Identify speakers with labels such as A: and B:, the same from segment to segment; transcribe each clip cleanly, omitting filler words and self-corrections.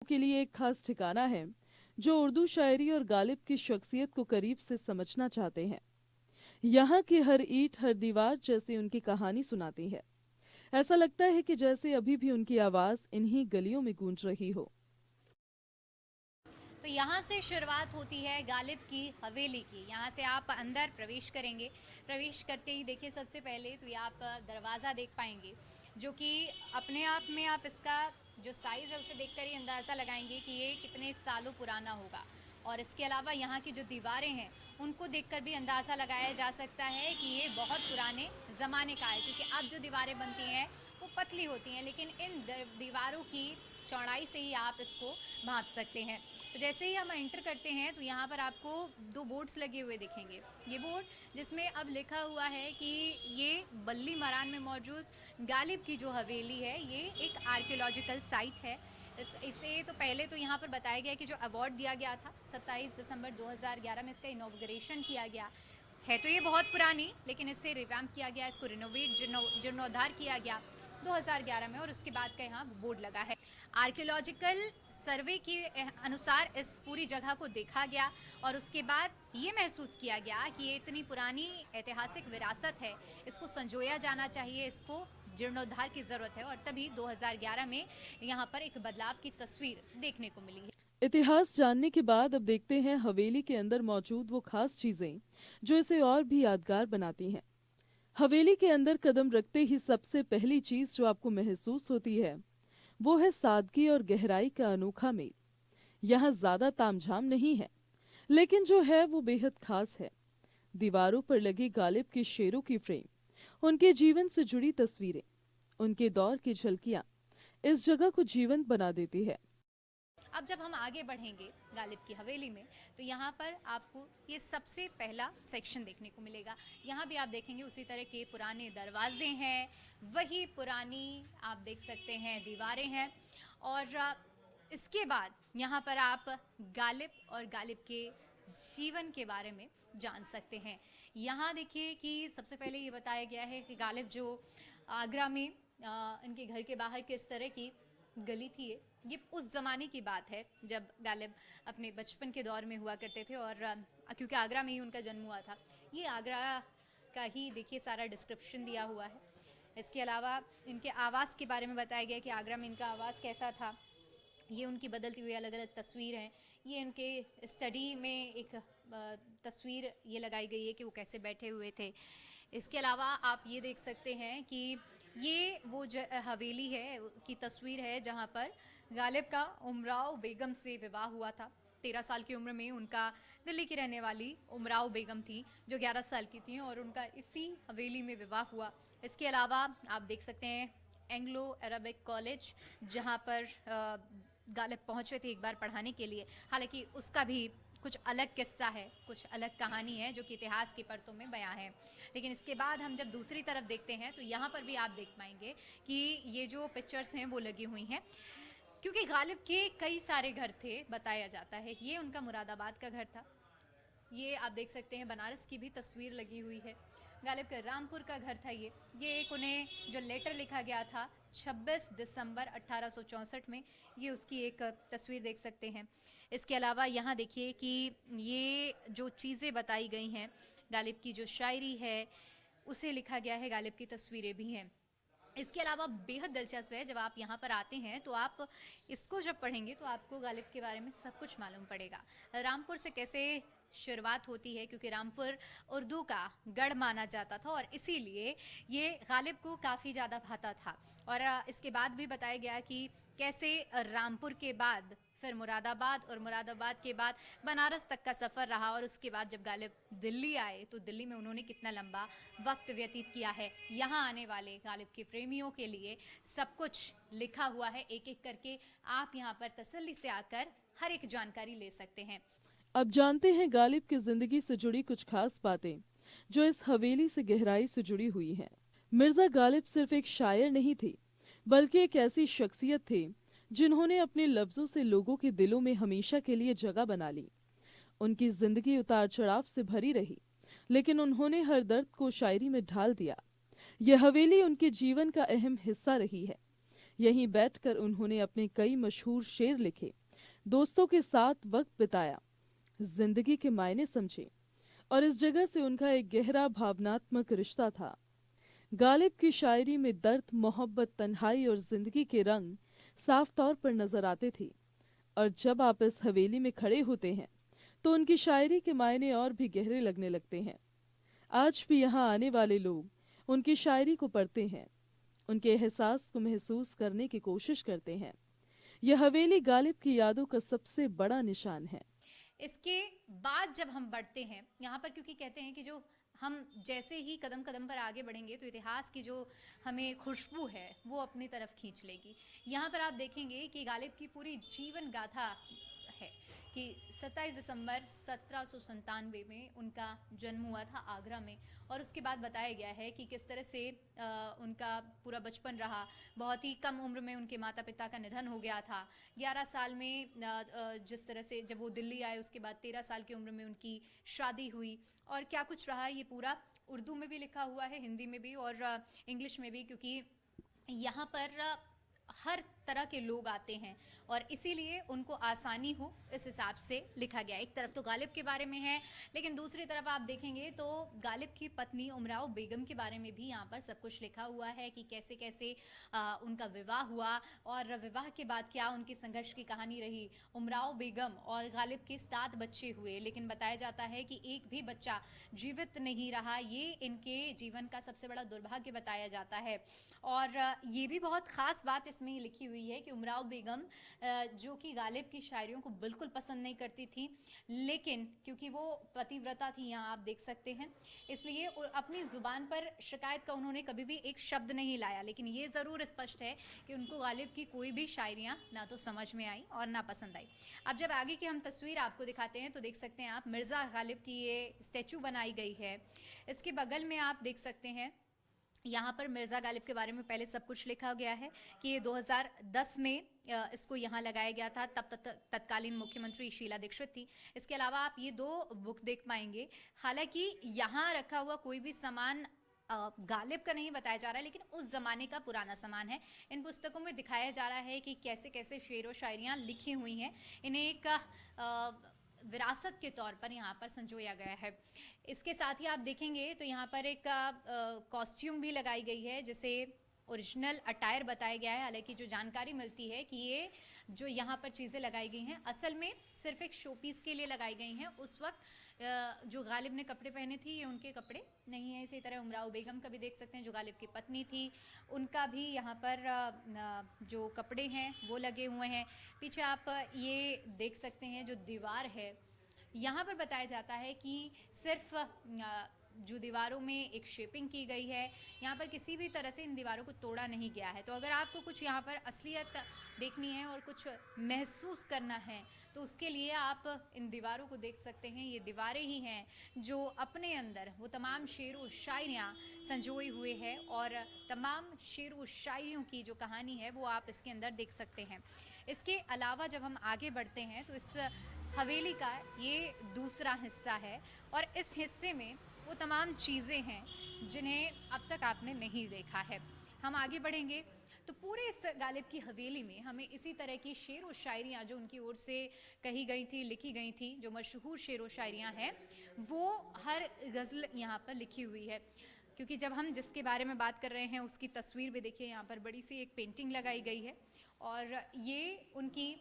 A: के लिए एक खास ठिकाना है जो उर्दू शायरी और गालिब की शख्सियत को करीब से समझना चाहते हैं। यहाँ की हर ईंट हर दीवार जैसी उनकी कहानी सुनाती है। ऐसा लगता है कि जैसे अभी भी उनकी आवाज इन्हीं गलियों में गूंज रही हो।
B: तो यहाँ से शुरुआत होती है गालिब की हवेली की। यहाँ से आप अंदर प्रवेश करेंगे। प्रवेश करते ही देखिए सबसे पहले तो ये आप दरवाज़ा देख पाएंगे, जो कि अपने आप में आप इसका जो साइज़ है उसे देखकर ही अंदाज़ा लगाएंगे कि ये कितने सालों पुराना होगा। और इसके अलावा यहाँ की जो दीवारें हैं उनको देखकर भी अंदाज़ा लगाया जा सकता है कि ये बहुत पुराने ज़माने का है, क्योंकि अब जो दीवारें बनती हैं वो पतली होती हैं, लेकिन इन दीवारों की चौड़ाई से ही आप इसको भांप सकते हैं। तो जैसे ही हम एंटर करते हैं तो यहाँ पर आपको दो बोर्ड्स लगे हुए दिखेंगे। ये बोर्ड जिसमें अब लिखा हुआ है कि ये बल्ली मरान में मौजूद गालिब की जो हवेली है ये एक आर्कियोलॉजिकल साइट है। इसे तो पहले तो यहाँ पर बताया गया कि जो अवार्ड दिया गया था 27 दिसंबर 2011 में इसका इनॉग्रेशन किया गया है। तो ये बहुत पुरानी, लेकिन इसे रिवैम्प किया गया, इसको रिनोवेट जीर्णोद्धार किया गया 2011 में, और उसके बाद का यहाँ बोर्ड लगा है। आर्कियोलॉजिकल सर्वे के अनुसार इस पूरी जगह को देखा गया और उसके बाद ये महसूस किया गया कि ये इतनी पुरानी ऐतिहासिक विरासत है, इसको संजोया जाना चाहिए, इसको जीर्णोद्धार की ज़रूरत है, और तभी 2011 में यहाँ पर एक बदलाव की तस्वीर देखने को मिली है।
A: इतिहास जानने के बाद अब देखते हैं हवेली के अंदर मौजूद वो खास चीजें जो इसे और भी यादगार बनाती हैं। हवेली के अंदर कदम रखते ही सबसे पहली चीज जो आपको महसूस होती है वो है सादगी और गहराई का अनोखा मेल। यहाँ ज्यादा तामझाम नहीं है, लेकिन जो है वो बेहद खास है। दीवारों पर लगी गालिब के शेरों की फ्रेम, उनके जीवन से जुड़ी तस्वीरें, उनके दौर की झलकियां इस जगह को जीवंत बना देती है।
B: अब जब हम आगे बढ़ेंगे गालिब की हवेली में तो यहाँ पर आपको ये सबसे पहला सेक्शन देखने को मिलेगा। यहाँ भी आप देखेंगे उसी तरह के पुराने दरवाजे हैं, वही पुरानी आप देख सकते हैं दीवारें हैं, और इसके बाद यहाँ पर आप गालिब और गालिब के जीवन के बारे में जान सकते हैं। यहाँ देखिए कि सबसे पहले ये बताया गया है कि गालिब जो आगरा में इनके घर के बाहर किस तरह की गली थी, ये उस ज़माने की बात है जब गालिब अपने बचपन के दौर में हुआ करते थे, और क्योंकि आगरा में ही उनका जन्म हुआ था। ये आगरा का ही देखिए सारा डिस्क्रिप्शन दिया हुआ है। इसके अलावा इनके आवास के बारे में बताया गया कि आगरा में इनका आवास कैसा था। ये उनकी बदलती हुई अलग अलग तस्वीर हैं। ये इनके स्टडी में एक तस्वीर ये लगाई गई है कि वो कैसे बैठे हुए थे। इसके अलावा आप ये देख सकते हैं कि ये वो हवेली है की तस्वीर है जहाँ पर गालिब का उमराव बेगम से विवाह हुआ था। 13 साल की उम्र में उनका दिल्ली की रहने वाली उमराव बेगम थी जो 11 साल की थी, और उनका इसी हवेली में विवाह हुआ। इसके अलावा आप देख सकते हैं एंग्लो अरबिक कॉलेज, जहाँ पर गालिब पहुँचे थे एक बार पढ़ाने के लिए। हालांकि उसका भी कुछ अलग किस्सा है, कुछ अलग कहानी है जो कि इतिहास की परतों में बयां है। लेकिन इसके बाद हम जब दूसरी तरफ देखते हैं तो यहाँ पर भी आप देख पाएंगे कि ये जो पिक्चर्स हैं वो लगी हुई हैं, क्योंकि गालिब के कई सारे घर थे बताया जाता है। ये उनका मुरादाबाद का घर था। ये आप देख सकते हैं बनारस की भी तस्वीर लगी हुई है। गालिब का रामपुर का घर था। ये एक उन्हें जो लेटर लिखा गया था 26 दिसंबर 1864 में, ये उसकी एक तस्वीर देख सकते हैं। इसके अलावा यहाँ देखिए कि ये जो चीज़ें बताई गई हैं, गालिब की जो शायरी है उसे लिखा गया है, गालिब की तस्वीरें भी हैं। इसके अलावा बेहद दिलचस्प है, जब आप यहाँ पर आते हैं तो आप इसको जब पढ़ेंगे तो आपको गालिब के बारे में सब कुछ मालूम पड़ेगा। रामपुर से कैसे शुरुआत होती है, क्योंकि रामपुर उर्दू का गढ़ माना जाता था और इसीलिए ये गालिब को काफ़ी ज़्यादा भाता था। और इसके बाद भी बताया गया कि कैसे रामपुर के बाद फिर मुरादाबाद, और मुरादाबाद के बाद बनारस तक का सफ़र रहा, और उसके बाद जब गालिब दिल्ली आए तो दिल्ली में उन्होंने कितना लंबा वक्त व्यतीत किया है। यहाँ आने वाले गालिब के प्रेमियों के लिए सब कुछ लिखा हुआ है एक एक करके। आप यहाँ पर तसल्ली से आकर हर एक जानकारी ले सकते हैं।
A: अब जानते हैं गालिब की जिंदगी से जुड़ी कुछ खास बातें जो इस हवेली से गहराई से जुड़ी हुई हैं। मिर्जा गालिब सिर्फ एक शायर नहीं थे, बल्कि एक ऐसी शख्सियत थे जिन्होंने अपने लफ्जों से लोगों के दिलों में हमेशा के लिए जगह बना ली। उनकी जिंदगी उतार चढ़ाव से भरी रही, लेकिन उन्होंने हर दर्द को शायरी में ढाल दिया। यह हवेली उनके जीवन का अहम हिस्सा रही है। यहीं बैठकर उन्होंने अपने कई मशहूर शेर लिखे, दोस्तों के साथ वक्त बिताया, जिंदगी के मायने समझे और इस जगह से उनका एक गहरा भावनात्मक रिश्ता था। गालिब की शायरी में दर्द, मोहब्बत, तन्हाई और जिंदगी के रंग साफ तौर पर नजर आते थे। और जब आप इस हवेली में खड़े होते हैं तो उनकी शायरी के मायने और भी गहरे लगने लगते हैं। आज भी यहाँ आने वाले लोग उनकी शायरी को पढ़ते हैं, उनके एहसास को महसूस करने की कोशिश करते हैं। यह हवेली गालिब की यादों का सबसे बड़ा निशान है।
B: इसके बाद जब हम बढ़ते हैं यहाँ पर, क्योंकि कहते हैं कि जो हम जैसे ही कदम कदम पर आगे बढ़ेंगे तो इतिहास की जो हमें खुशबू है वो अपनी तरफ खींच लेगी। यहाँ पर आप देखेंगे कि गालिब की पूरी जीवन गाथा है कि 27 दिसंबर 1797 में उनका जन्म हुआ था आगरा में, और उसके बाद बताया गया है कि किस तरह से उनका पूरा बचपन रहा। बहुत ही कम उम्र में उनके माता पिता का निधन हो गया था। 11 साल में जिस तरह से जब वो दिल्ली आए उसके बाद 13 साल की उम्र में उनकी शादी हुई, और क्या कुछ रहा ये पूरा उर्दू में भी लिखा हुआ है, हिंदी में भी और इंग्लिश में भी, क्योंकि यहाँ पर हर तरह के लोग आते हैं और इसीलिए उनको आसानी हो इस हिसाब से लिखा गया। एक तरफ तो गालिब के बारे में है, लेकिन दूसरी तरफ आप देखेंगे तो गालिब की पत्नी उमराव बेगम के बारे में भी यहाँ पर सब कुछ लिखा हुआ है कि कैसे कैसे उनका विवाह हुआ और विवाह के बाद क्या उनकी संघर्ष की कहानी रही। उमराव बेगम और गालिब के 7 बच्चे हुए, लेकिन बताया जाता है कि एक भी बच्चा जीवित नहीं रहा। ये इनके जीवन का सबसे बड़ा दुर्भाग्य बताया जाता है। और ये भी बहुत ख़ास बात इसमें लिखी हुई है कि उमराव बेगम जो कि गालिब की शायरियों को बिल्कुल पसंद नहीं करती थी, लेकिन क्योंकि वो पतिव्रता थी, यहाँ आप देख सकते हैं, इसलिए अपनी ज़ुबान पर शिकायत का उन्होंने कभी भी एक शब्द नहीं लाया। लेकिन ये ज़रूर स्पष्ट है कि उनको गालिब की कोई भी शायरियाँ ना तो समझ में आई और ना पसंद आई। अब जब आगे की हम तस्वीर आपको दिखाते हैं तो देख सकते हैं आप, मिर्ज़ा गालिब की ये स्टैचू बनाई गई है। इसके बगल में आप देख सकते हैं यहाँ पर मिर्ज़ा गालिब के बारे में पहले सब कुछ लिखा गया है कि ये 2010 में इसको यहाँ लगाया गया था। तब तत्कालीन मुख्यमंत्री शीला दीक्षित थी। इसके अलावा आप ये 2 बुक देख पाएंगे। हालांकि यहाँ रखा हुआ कोई भी सामान गालिब का नहीं बताया जा रहा है, लेकिन उस ज़माने का पुराना सामान है। इन पुस्तकों में दिखाया जा रहा है कि कैसे कैसे शेर व शायरियाँ लिखी हुई हैं। इन्हें एक विरासत के तौर पर यहाँ पर संजोया गया है। इसके साथ ही आप देखेंगे तो यहाँ पर एक कॉस्ट्यूम भी लगाई गई है जिसे ओरिजिनल अटायर बताया गया है। हालांकि जो जानकारी मिलती है कि ये जो यहाँ पर चीज़ें लगाई गई हैं असल में सिर्फ एक शोपीस के लिए लगाई गई हैं। उस वक्त जो गालिब ने कपड़े पहने थे ये उनके कपड़े नहीं है। इसी तरह उमराव बेगम का भी देख सकते हैं जो गालिब की पत्नी थी, उनका भी यहाँ पर जो कपड़े हैं वो लगे हुए हैं। पीछे आप ये देख सकते हैं जो दीवार है, यहाँ पर बताया जाता है कि सिर्फ जो दीवारों में एक शेपिंग की गई है, यहाँ पर किसी भी तरह से इन दीवारों को तोड़ा नहीं गया है। तो अगर आपको कुछ यहाँ पर असलियत देखनी है और कुछ महसूस करना है तो उसके लिए आप इन दीवारों को देख सकते हैं। ये दीवारें ही हैं जो अपने अंदर वो तमाम शेर व शायरियाँ संजोए हुए हैं और तमाम शेर व शायरियों की जो कहानी है वो आप इसके अंदर देख सकते हैं। इसके अलावा जब हम आगे बढ़ते हैं तो इस हवेली का ये दूसरा हिस्सा है और इस हिस्से में वो तमाम चीज़ें हैं जिन्हें अब तक आपने नहीं देखा है। हम आगे बढ़ेंगे तो पूरे इस गालिब की हवेली में हमें इसी तरह की शेर व शायरियाँ जो उनकी ओर से कही गई थी, लिखी गई थी, जो मशहूर शेर व शायरियाँ हैं वो हर गज़ल यहाँ पर लिखी हुई है। क्योंकि जब हम जिसके बारे में बात कर रहे हैं उसकी तस्वीर भी देखिए, यहाँ पर बड़ी सी एक पेंटिंग लगाई गई है और ये उनकी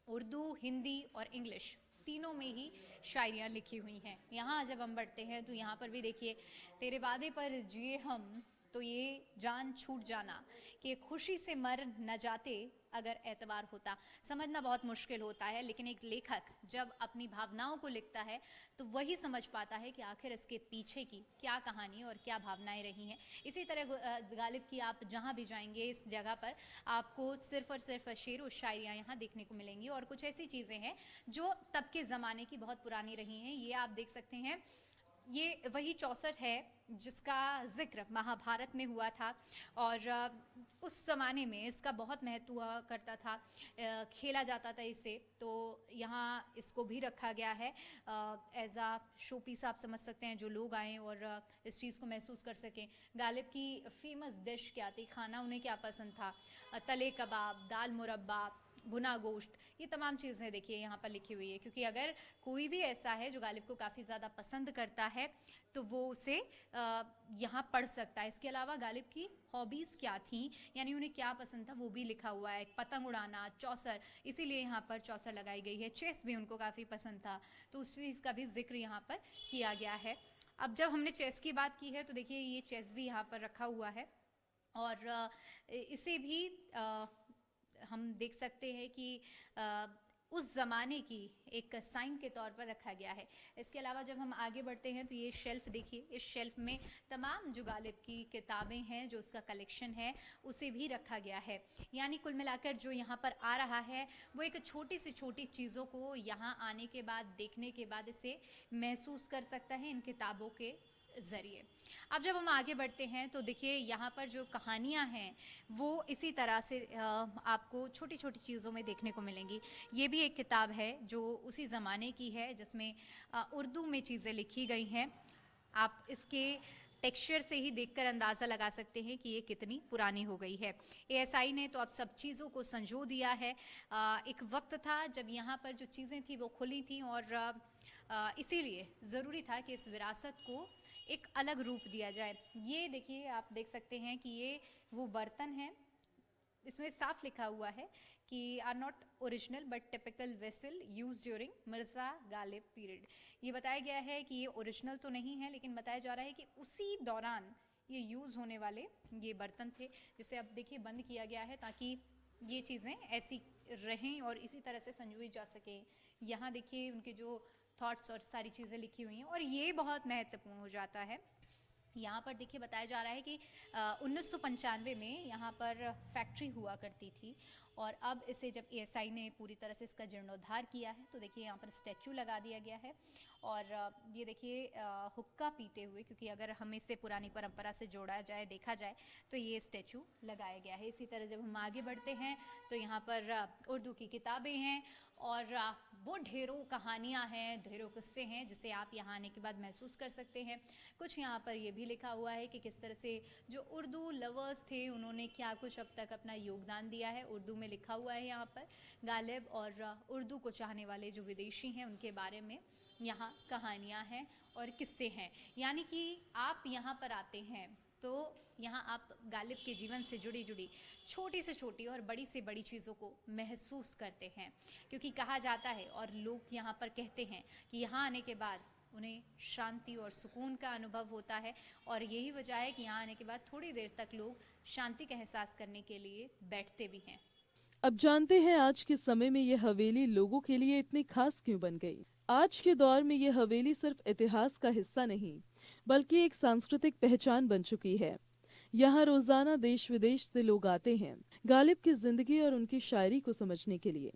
B: उर्दू, हिंदी और इंग्लिश तीनों में ही शायरियाँ लिखी हुई हैं। यहाँ जब हम बढ़ते हैं तो यहाँ पर भी देखिए, तेरे वादे पर जिए हम तो ये जान छूट जाना कि खुशी से मर न जाते अगर एतबार होता। समझना बहुत मुश्किल होता है, लेकिन एक लेखक जब अपनी भावनाओं को लिखता है तो वही समझ पाता है कि आखिर इसके पीछे की क्या कहानी और क्या भावनाएं रही हैं। इसी तरह गालिब की आप जहाँ भी जाएंगे इस जगह पर आपको सिर्फ और सिर्फ शेर व शायरियाँ यहाँ देखने को मिलेंगी और कुछ ऐसी चीज़ें हैं जो तब के ज़माने की बहुत पुरानी रही हैं। ये आप देख सकते हैं, ये वही 64 है जिसका जिक्र महाभारत में हुआ था और उस ज़माने में इसका बहुत महत्व हुआ करता था, खेला जाता था इसे। तो यहाँ इसको भी रखा गया है एज आ शो पीस, आप समझ सकते हैं, जो लोग आएँ और इस चीज़ को महसूस कर सकें। गालिब की फेमस डिश क्या थी, खाना उन्हें क्या पसंद था, तले कबाब, दाल मुरब्बा, भुना गोश्त, ये तमाम चीज़ें देखिए यहाँ पर लिखी हुई है। क्योंकि अगर कोई भी ऐसा है जो गालिब को काफ़ी ज़्यादा पसंद करता है तो वो उसे यहाँ पढ़ सकता है। इसके अलावा गालिब की हॉबीज़ क्या थी, यानी उन्हें क्या पसंद था, वो भी लिखा हुआ है। पतंग उड़ाना, चौसर, इसीलिए यहाँ पर चौसर लगाई गई है। चेस भी उनको काफ़ी पसंद था, तो उस चीज़ का भी जिक्र यहाँ पर किया गया है। अब जब हमने चेस की बात की है तो देखिए ये चेस भी यहाँ पर रखा हुआ है और इसे भी हम देख सकते हैं कि उस ज़माने की एक साइन के तौर पर रखा गया है। इसके अलावा जब हम आगे बढ़ते हैं तो ये शेल्फ देखिए, इस शेल्फ में तमाम जो गालिब की किताबें हैं, जो उसका कलेक्शन है, उसे भी रखा गया है। यानी कुल मिलाकर जो यहाँ पर आ रहा है वो एक छोटी से छोटी चीज़ों को यहाँ आने के बाद, देखने के बाद इसे महसूस कर सकता है इन किताबों के ज़रिए। अब जब हम आगे बढ़ते हैं तो देखिए यहाँ पर जो कहानियाँ हैं वो इसी तरह से आपको छोटी छोटी चीज़ों में देखने को मिलेंगी। ये भी एक किताब है जो उसी ज़माने की है, जिसमें उर्दू में चीज़ें लिखी गई हैं। आप इसके टेक्सचर से ही देखकर अंदाज़ा लगा सकते हैं कि ये कितनी पुरानी हो गई है। एएसआई ने तो अब सब चीज़ों को संजो दिया है। एक वक्त था जब यहाँ पर जो चीज़ें थी वो खुली थी और इसीलिए ज़रूरी था कि इस विरासत को एक अलग रूप दिया जाए। ये देखिए, आप देख सकते हैं कि ये वो बर्तन है, इसमें साफ लिखा हुआ है कि are not original but typical vessel use during Mirza Ghalib period. ये बताया गया है कि ये ओरिजिनल तो नहीं है, लेकिन बताया जा रहा है कि उसी दौरान ये यूज़ होने वाले ये बर्तन थे, जिसे अब देखिए बंद किया गया है ताकि ये चीज़ें ऐसी रहें और इसी तरह से संजोई जा सकें। यहाँ देखिए उनके जो थॉट्स और सारी चीज़ें लिखी हुई हैं और ये बहुत महत्वपूर्ण हो जाता है। यहाँ पर देखिए बताया जा रहा है कि 1995 में यहाँ पर फैक्ट्री हुआ करती थी और अब इसे जब एएसआई ने पूरी तरह से इसका जीर्णोद्धार किया है तो देखिए यहाँ पर स्टैचू लगा दिया गया है और ये देखिए हुक्का पीते हुए, क्योंकि अगर हम इसे पुरानी परंपरा से जोड़ा जाए, देखा जाए तो ये स्टैचू लगाया गया है। इसी तरह जब हम आगे बढ़ते हैं तो यहाँ पर उर्दू की किताबें हैं और वो ढेरों कहानियाँ हैं, ढेरों किस्से हैं जिसे आप यहाँ आने के बाद महसूस कर सकते हैं। कुछ यहाँ पर ये भी लिखा हुआ है कि किस तरह से जो उर्दू लवर्स थे उन्होंने क्या कुछ अब तक अपना योगदान दिया है। उर्दू में लिखा हुआ है यहाँ पर गालिब और उर्दू को चाहने वाले जो विदेशी हैं उनके बारे में यहाँ कहानियाँ हैं और किस्से हैं। यानी कि आप यहाँ पर आते हैं तो यहाँ आप गालिब के जीवन से जुड़ी जुड़ी छोटी से छोटी और बड़ी से बड़ी चीज़ों को महसूस करते हैं, क्योंकि कहा जाता है और लोग यहाँ पर कहते हैं कि यहाँ आने के बाद उन्हें शांति और सुकून का अनुभव होता है और यही वजह है कि यहाँ आने के बाद थोड़ी देर तक लोग शांति का एहसास करने के लिए बैठते भी हैं।
A: अब जानते हैं आज के समय में ये हवेली लोगों के लिए इतनी खास क्यों बन गई। आज के दौर में ये हवेली सिर्फ इतिहास का हिस्सा नहीं बल्कि एक सांस्कृतिक पहचान बन चुकी है। यहाँ रोजाना देश विदेश से लोग आते हैं गालिब की जिंदगी और उनकी शायरी को समझने के लिए।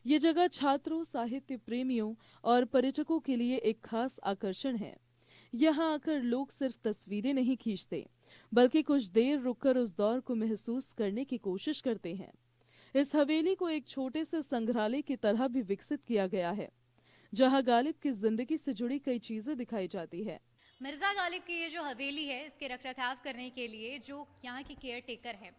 A: ये जगह छात्रों, साहित्य प्रेमियों और पर्यटकों के लिए एक खास आकर्षण है। यहाँ आकर लोग सिर्फ तस्वीरें नहीं खींचते बल्कि कुछ देर रुककर उस दौर को महसूस करने की कोशिश करते हैं। इस हवेली को एक छोटे से संग्रहालय की तरह भी विकसित किया गया है, जहाँ गालिब की जिंदगी से जुड़ी कई चीजें दिखाई जाती है।
B: मिर्ज़ा गालिब की ये जो हवेली है, इसके रखरखाव करने के लिए जो यहाँ की केयर टेकर हैं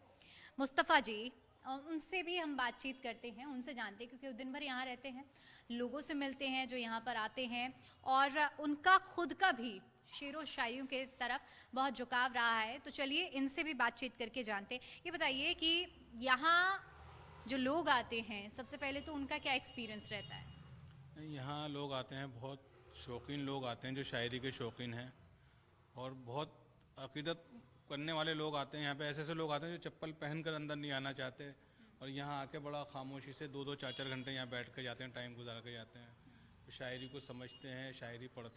B: मुस्तफ़ा जी, उनसे भी हम बातचीत करते हैं, उनसे जानते हैं, क्योंकि वो दिन भर यहाँ रहते हैं, लोगों से मिलते हैं जो यहाँ पर आते हैं और उनका खुद का भी शेरों शायरियों के तरफ बहुत झुकाव रहा है। तो चलिए इनसे भी बातचीत करके जानते हैं। ये बताइए कि यहाँ जो लोग आते हैं सबसे पहले तो उनका क्या एक्सपीरियंस रहता है?
C: यहाँ लोग आते हैं, बहुत शौकीन लोग आते हैं जो शायरी के शौकीन हैं और बहुत अकीदत करने वाले लोग आते हैं। यहाँ पे ऐसे ऐसे लोग आते हैं जो चप्पल पहन कर अंदर नहीं आना चाहते और यहाँ आके बड़ा खामोशी से 2-2 4-4 घंटे यहाँ बैठ कर जाते हैं, टाइम गुजार कर जाते हैं, शायरी को समझते हैं, शायरी पढ़ते